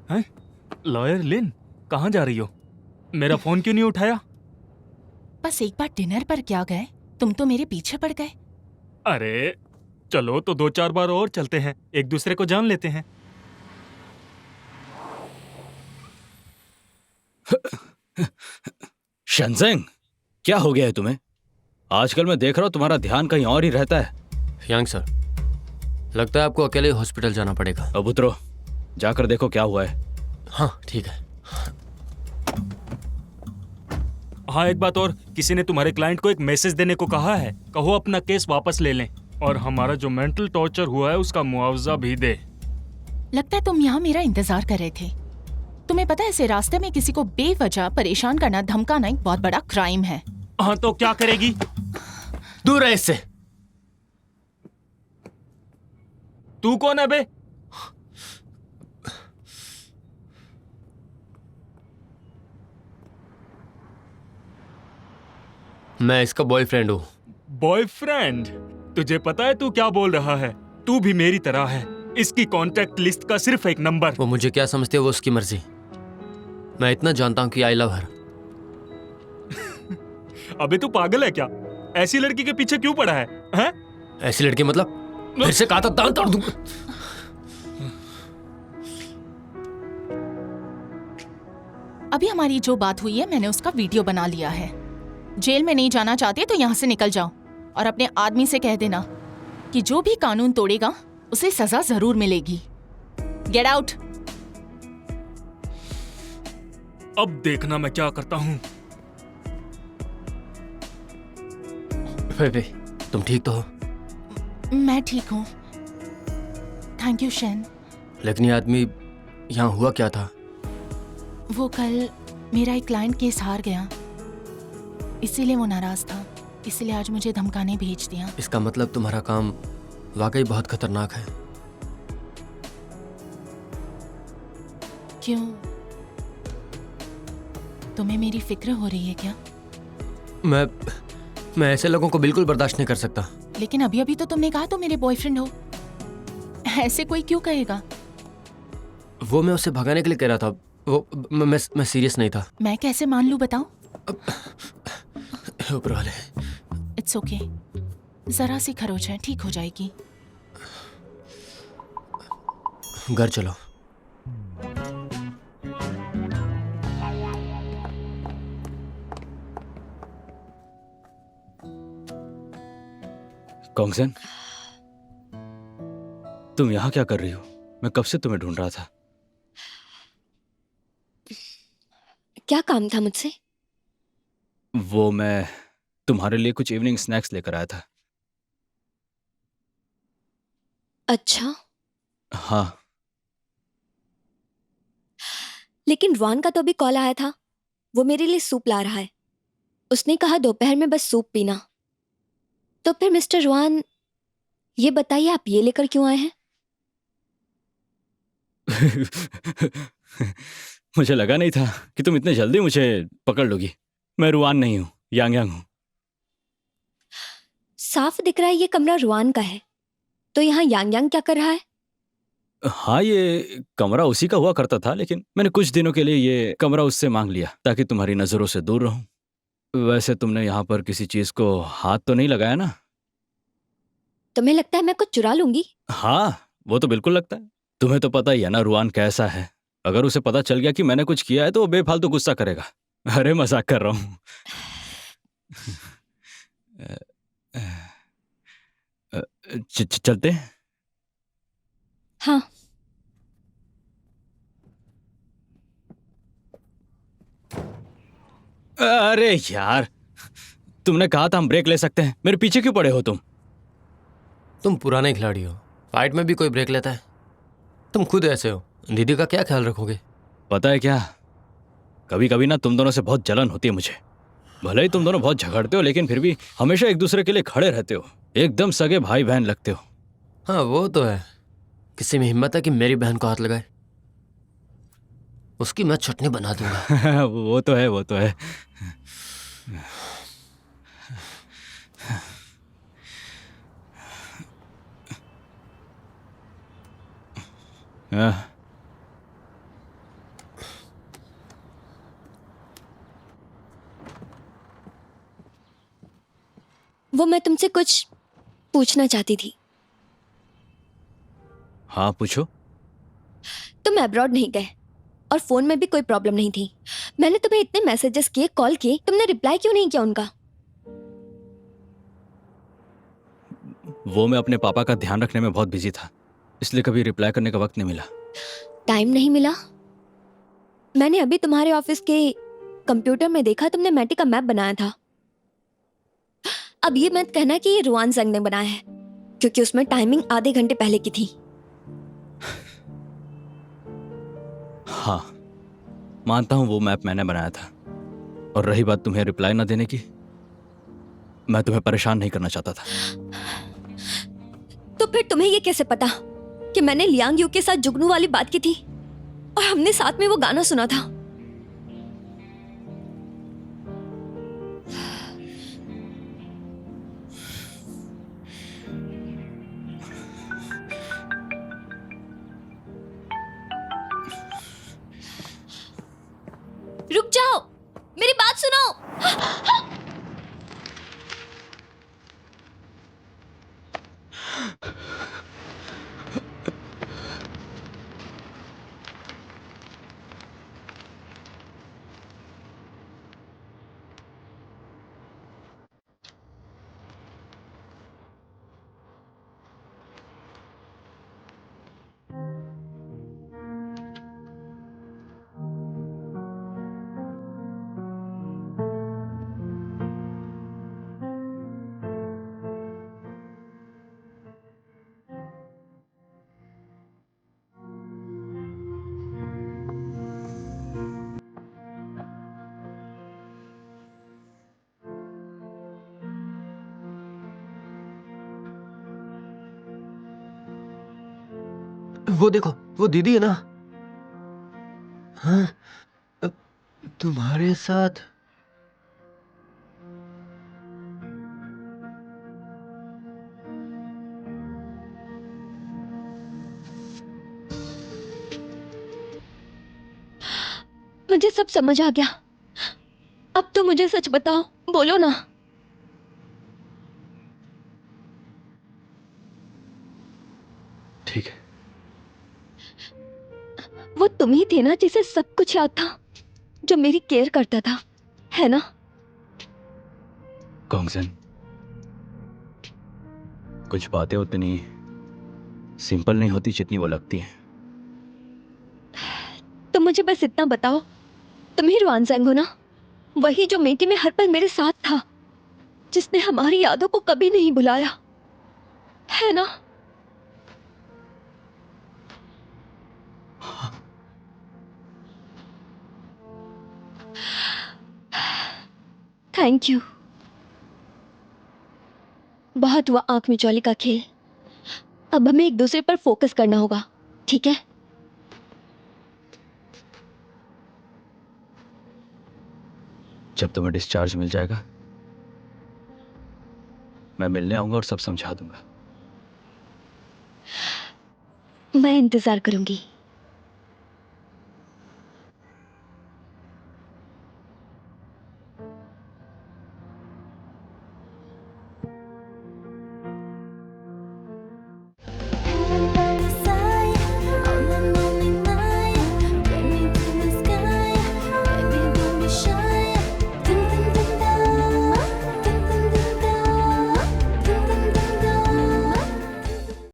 हैं? लॉयर लिन, कहाँ जा रही हो? मेरा फोन क्यों नहीं उठाया? बस एक बार डिनर पर क्या गए, तुम तो मेरे पीछे पड़ गए। अरे चलो तो 2-4 बार और चलते हैं, एक दूसरे को जान लेते हैं। शनजेंग, क्या हो गया है तुम्हें? आजकल मैं देख रहा हूँ तुम्हारा ध्यान कहीं और ही रहता है। यांग सर, लगता है आपको अकेले हॉस्पिटल जाना पड़ेगा। अब उतरो, जाकर देखो क्या हुआ है। हाँ ठीक है। हाँ, एक बात और, किसी ने तुम्हारे क्लाइंट को एक मैसेज देने को कहा है। कहो अपना केस वापस ले लें और हमारा जो मेंटल टॉर्चर हुआ है उसका मुआवजा भी दे। लगता है तुम यहाँ मेरा इंतजार कर रहे थे। तुम्हें पता है, ऐसे रास्ते में किसी को बेवजह परेशान करना, धमकाना एक बहुत बड़ा क्राइम है। हाँ तो क्या करेगी? दूर है इससे। तू कौन है बे? मैं इसका बॉयफ्रेंड हूँ। बॉयफ्रेंड? तुझे पता है तू क्या बोल रहा है? तू भी मेरी तरह है, इसकी कॉन्टैक्ट लिस्ट का सिर्फ एक नंबर। वो मुझे क्या समझते हो वो उसकी मर्जी। मैं इतना जानता हूँ कि आई लव हर। अबे तू पागल है क्या? ऐसी लड़की के पीछे क्यों पड़ा है? हैं? ऐसी लड़की मतलब? फिर से कहा था दांत तोड़ दूंगा। अभी हमारी जो बात हुई है, मैंने उसका वीडियो बना लिया है। जेल में नहीं जाना चाहते तो यहाँ से निकल जाओ और अपने आदमी से कह देना कि जो भी कानून तोड़ेगा उसे सजा जरूर मिलेगी। Get out. अब देखना मैं क्या करता हूँ। तुम ठीक तो हो? मैं ठीक हूँ, थैंक यू शेन। लेकिन ये आदमी यहाँ हुआ क्या था? वो कल मेरा एक क्लाइंट केस हार गया, इसीलिए वो नाराज था, इसीलिए आज मुझे धमकाने भेज दिया। इसका मतलब तुम्हारा काम वाकई बहुत खतरनाक है। क्यों, तुम्हें मेरी फिक्र हो रही है क्या? मैं ऐसे लोगों को बिल्कुल बर्दाश्त नहीं कर सकता। लेकिन अभी अभी तो तुमने कहा तुम मेरे बॉयफ्रेंड हो, ऐसे कोई क्यों कहेगा? वो मैं उसे भगाने के लिए कह रहा था। वो मैं सीरियस नहीं था। मैं कैसे मान लूं बताओ? ऊपर वाले। इट्स ओके, जरा सी खरोच है, ठीक हो जाएगी। घर चलो। कॉन्गसेन, तुम यहाँ क्या कर रही हो? मैं कब से तुम्हें ढूंढ रहा था। क्या काम था मुझसे? वो मैं तुम्हारे लिए कुछ इवनिंग स्नैक्स लेकर आया था। अच्छा, हाँ। लेकिन रुआन का तो अभी कॉल आया था, वो मेरे लिए सूप ला रहा है। उसने कहा दोपहर में बस सूप पीना। तो फिर मिस्टर रुआन, ये बताइए आप ये लेकर क्यों आए हैं? मुझे लगा नहीं था कि तुम इतने जल्दी मुझे पकड़ लोगी। मैं रुआन नहीं हूँ, यांग यांग हूँ। साफ दिख रहा है ये कमरा रुआन का है, तो यहाँ यांग यांग क्या कर रहा है? हाँ, ये कमरा उसी का हुआ करता था, लेकिन मैंने कुछ दिनों के लिए ये कमरा उससे मांग लिया ताकि तुम्हारी नजरों से दूर रहूं। वैसे तुमने यहाँ पर किसी चीज को हाथ तो नहीं लगाया ना? तुम्हें लगता है मैं कुछ चुरा लूंगी? हाँ, वो तो बिल्कुल लगता है। तुम्हें तो पता ही है ना रुआन कैसा है। अगर उसे पता चल गया कि मैंने कुछ किया है तो वो बेफालतू गुस्सा करेगा। अरे मजाक कर रहा हूँ। चलते हैं? हाँ। अरे यार, तुमने कहा था हम ब्रेक ले सकते हैं, मेरे पीछे क्यों पड़े हो तुम? तुम पुराने खिलाड़ी हो, फाइट में भी कोई ब्रेक लेता है? तुम खुद ऐसे हो, दीदी का क्या ख्याल रखोगे? पता है क्या, कभी कभी ना तुम दोनों से बहुत जलन होती है मुझे। भले ही तुम दोनों बहुत झगड़ते हो, लेकिन फिर भी हमेशा एक दूसरे के लिए खड़े रहते हो। एकदम सगे भाई बहन लगते हो। हाँ वो तो है। किसी में हिम्मत है कि मेरी बहन को हाथ लगाए? उसकी मैं चटनी बना दूंगा। वो तो है, वो तो है। वो मैं तुमसे कुछ पूछना चाहती थी। हाँ पूछो। तुम अब्रॉड नहीं गए और फोन में भी कोई प्रॉब्लम नहीं थी। मैंने तुम्हें इतने मैसेजेस किए, कॉल किए, तुमने रिप्लाई क्यों नहीं किया उनका? वो मैं अपने पापा का ध्यान रखने में बहुत बिजी था, इसलिए कभी रिप्लाई करने का वक्त नहीं मिला। टाइम नहीं मिला? मैंने अभी तुम्हारे ऑफिस के कंप्यूटर में देखा तुमने मैटी का मैप बनाया था। अब ये मत कहना कि ये रुआन जंग ने बनाया है, क्योंकि उसमें टाइमिंग आधे घंटे पहले की थी। हाँ, मानता हूँ वो मैप मैंने बनाया था। और रही बात तुम्हें रिप्लाई ना देने की, मैं तुम्हें परेशान नहीं करना चाहता था। तो फिर तुम्हें ये कैसे पता कि मैंने लियांग यू के साथ जुगनू वाली बात की थी और हमने साथ में वो गाना सुना था? रुक जाओ, मेरी बात सुनो। वो देखो, वो दीदी है ना? हाँ, तुम्हारे साथ। मुझे सब समझ आ गया। अब तो मुझे सच बताओ, बोलो ना। ठीक है। वो तुम ही थे ना जिसे सब कुछ याद था, जो मेरी केयर करता था, है ना? गॉन्गजन, कुछ बातें उतनी सिंपल नहीं होती जितनी वो लगती हैं। तुम मुझे बस इतना बताओ, तुम ही रुआन ज़ैंग हो ना? वही जो मेटी में हर पल मेरे साथ था, जिसने हमारी यादों को कभी नहीं भुलाया, है ना? Thank you. बहुत हुआ आंख मिचौली का खेल। अब हमें एक दूसरे पर फोकस करना होगा, ठीक है? जब तुम्हें डिस्चार्ज मिल जाएगा, मैं मिलने आऊंगा और सब समझा दूंगा। मैं इंतजार करूंगी।